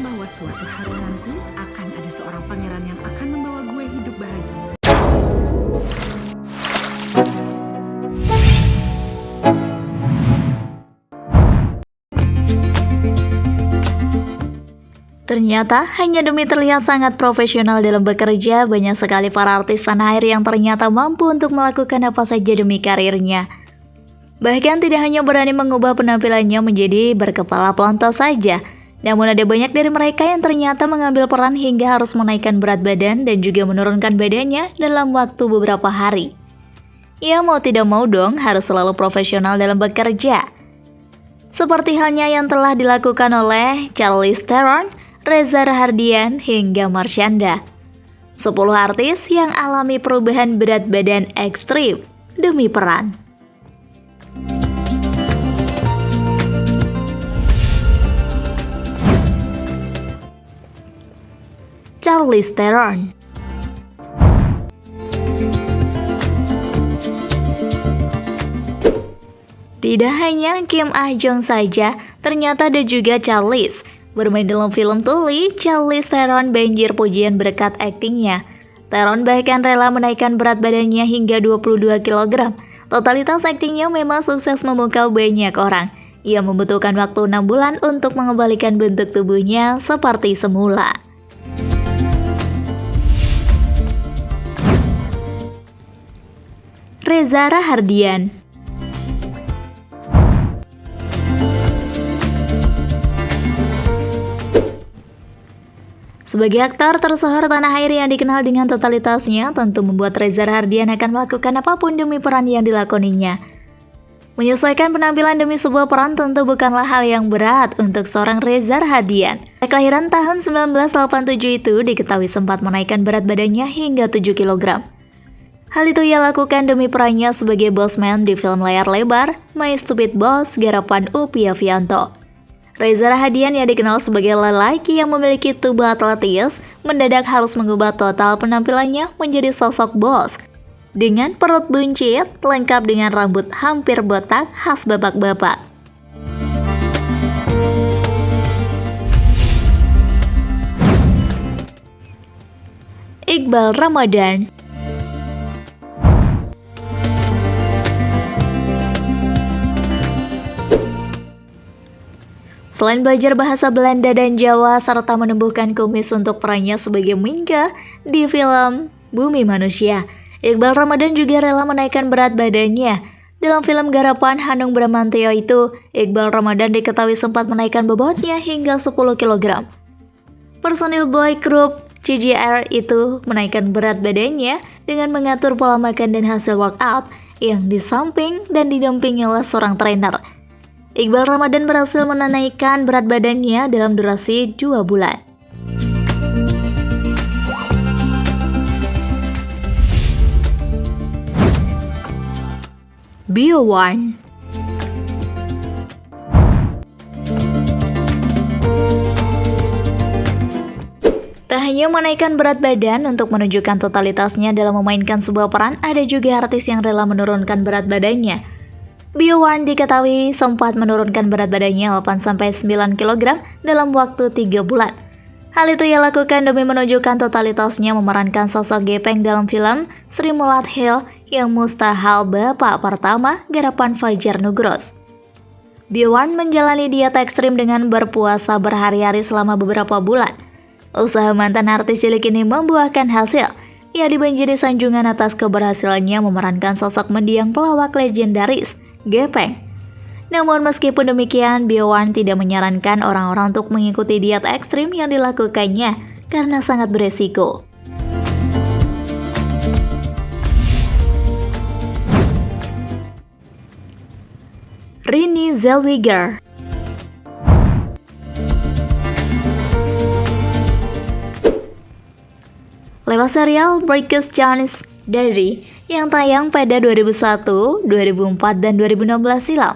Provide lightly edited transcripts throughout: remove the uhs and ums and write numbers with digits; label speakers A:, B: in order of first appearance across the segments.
A: bahwa suatu hari nanti akan ada seorang pangeran yang akan membawa gue hidup bahagia.
B: Ternyata hanya demi terlihat sangat profesional dalam bekerja, banyak sekali para artis tanah air yang ternyata mampu untuk melakukan apa saja demi karirnya. Bahkan tidak hanya berani mengubah penampilannya menjadi berkepala pelontos saja, namun ada banyak dari mereka yang ternyata mengambil peran hingga harus menaikkan berat badan dan juga menurunkan badannya dalam waktu beberapa hari. Ya mau tidak mau dong harus selalu profesional dalam bekerja. Seperti halnya yang telah dilakukan oleh Charlize Theron, Reza Rahardian, hingga Marshanda. 10 artis yang alami perubahan berat badan ekstrim demi peran. Charlize Theron. Tidak hanya Kim Ah Jong saja, ternyata ada juga Charlize. Bermain dalam film Tully, Charlize Theron banjir pujian berkat aktingnya. Theron bahkan rela menaikkan berat badannya hingga 22 kg. Totalitas aktingnya memang sukses memukau banyak orang. Ia membutuhkan waktu 6 bulan untuk mengembalikan bentuk tubuhnya seperti semula. Reza Rahardian. Sebagai aktor tersohor tanah air yang dikenal dengan totalitasnya, tentu membuat Reza Rahardian akan melakukan apapun demi peran yang dilakoninya. Menyesuaikan penampilan demi sebuah peran tentu bukanlah hal yang berat untuk seorang Reza Rahardian. Kelahiran tahun 1987 itu diketahui sempat menaikkan berat badannya hingga 7 kg. Hal itu ia lakukan demi perannya sebagai bossman di film layar lebar My Stupid Boss garapan Upi Avianto. Reza Rahardian yang dikenal sebagai lelaki yang memiliki tubuh atletis, mendadak harus mengubah total penampilannya menjadi sosok bos. Dengan perut buncit, lengkap dengan rambut hampir botak khas bapak-bapak. Iqbal Ramadan. Selain belajar bahasa Belanda dan Jawa serta menumbuhkan kumis untuk perannya sebagai Mingga di film Bumi Manusia, Iqbal Ramadan juga rela menaikkan berat badannya. Dalam film garapan Hanung Bramantyo itu, Iqbal Ramadan diketahui sempat menaikkan bobotnya hingga 10 kg. Personil boy group CJR itu menaikkan berat badannya dengan mengatur pola makan dan hasil workout yang disamping dan didampingi oleh seorang trainer. Iqbal Ramadan berhasil menaikkan berat badannya dalam durasi 2 bulan. Bio One. Tak hanya menaikkan berat badan untuk menunjukkan totalitasnya dalam memainkan sebuah peran, ada juga artis yang rela menurunkan berat badannya. Bio One diketahui sempat menurunkan berat badannya 8-9 kg dalam waktu 3 bulan. Hal itu ia lakukan demi menunjukkan totalitasnya memerankan sosok gepeng dalam film Sri Mulat Hill yang mustahil bapak pertama garapan Fajar Nugros. Bio One menjalani diet ekstrim dengan berpuasa berhari-hari selama beberapa bulan. Usaha mantan artis cilik ini membuahkan hasil. Ia dibanjiri sanjungan atas keberhasilannya memerankan sosok mendiang pelawak legendaris gepeng. Namun meskipun demikian, Bio One tidak menyarankan orang-orang untuk mengikuti diet ekstrim yang dilakukannya karena sangat beresiko. Renée Zellweger. Lewat serial Breakfast Johnny's Diary yang tayang pada 2001, 2004, dan 2016 silam,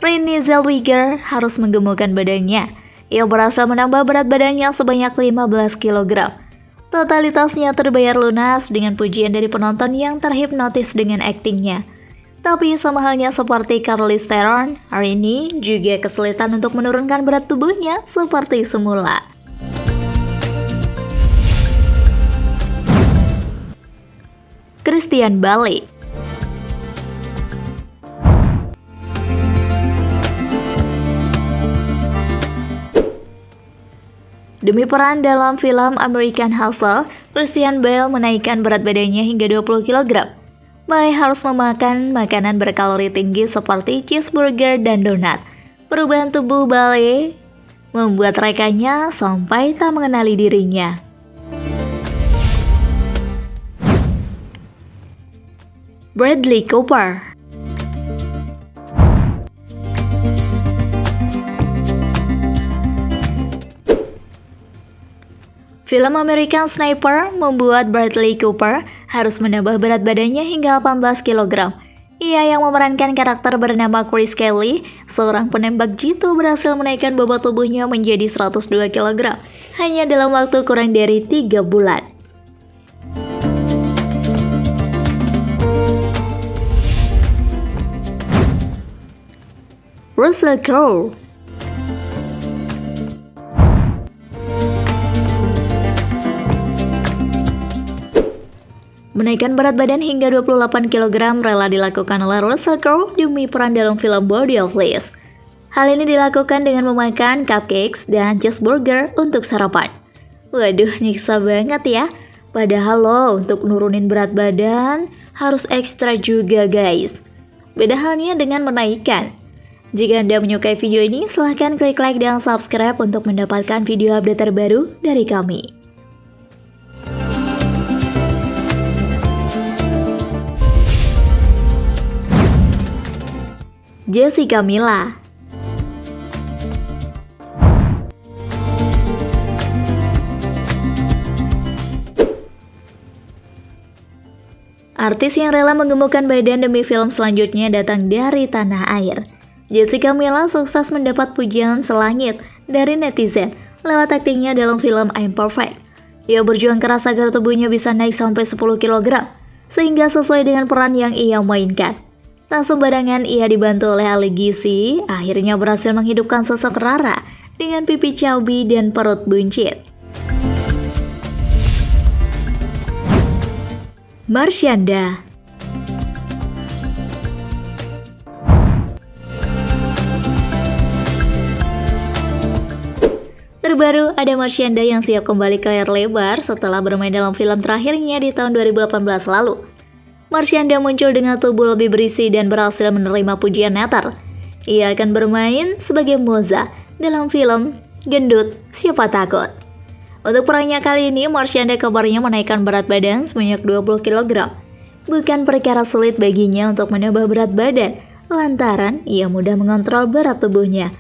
B: Renée Zellweger harus menggemukkan badannya. Ia berhasil menambah berat badannya sebanyak 15 kg. Totalitasnya terbayar lunas dengan pujian dari penonton yang terhipnotis dengan aktingnya. Tapi sama halnya seperti Charlize Theron, Renée juga kesulitan untuk menurunkan berat tubuhnya seperti semula. Christian Bale. Demi peran dalam film American Hustle, Christian Bale menaikkan berat badannya hingga 20 kg. Bale harus memakan makanan berkalori tinggi seperti cheeseburger dan donat. Perubahan tubuh Bale membuat rekannya sampai tak mengenali dirinya. Bradley Cooper. Film American Sniper membuat Bradley Cooper harus menambah berat badannya hingga 18 kg. Ia yang memerankan karakter bernama Chris Kelly, seorang penembak jitu, berhasil menaikkan bobot tubuhnya menjadi 102 kg hanya dalam waktu kurang dari 3 bulan. Russell Crowe. Menaikkan berat badan hingga 28 kg rela dilakukan oleh Russell Crowe demi peran dalam film Body of Lies. Hal ini dilakukan dengan memakan cupcakes dan cheeseburger untuk sarapan. Waduh, nyiksa banget ya. Padahal loh, untuk nurunin berat badan harus ekstra juga guys. Beda halnya dengan menaikkan. Jika Anda menyukai video ini, silahkan klik like dan subscribe untuk mendapatkan video update terbaru dari kami. Jessica Milla. Artis yang rela menggemukkan badan demi film selanjutnya datang dari tanah air. Jessica Milla sukses mendapat pujian selangit dari netizen lewat aktingnya dalam film I'm Perfect. Ia berjuang keras agar tubuhnya bisa naik sampai 10 kg, sehingga sesuai dengan peran yang ia mainkan. Tak sembarangan ia dibantu oleh ahli gizi, akhirnya berhasil menghidupkan sosok Rara dengan pipi chubby dan perut buncit. Marshanda. Terbaru, ada Marshanda yang siap kembali ke layar lebar setelah bermain dalam film terakhirnya di tahun 2018 lalu. Marshanda muncul dengan tubuh lebih berisi dan berhasil menerima pujian netter. Ia akan bermain sebagai Moza dalam film Gendut Siapa Takut. Untuk perannya kali ini, Marshanda kabarnya menaikkan berat badan sebanyak 20 kg. Bukan perkara sulit baginya untuk menambah berat badan, lantaran ia mudah mengontrol berat tubuhnya.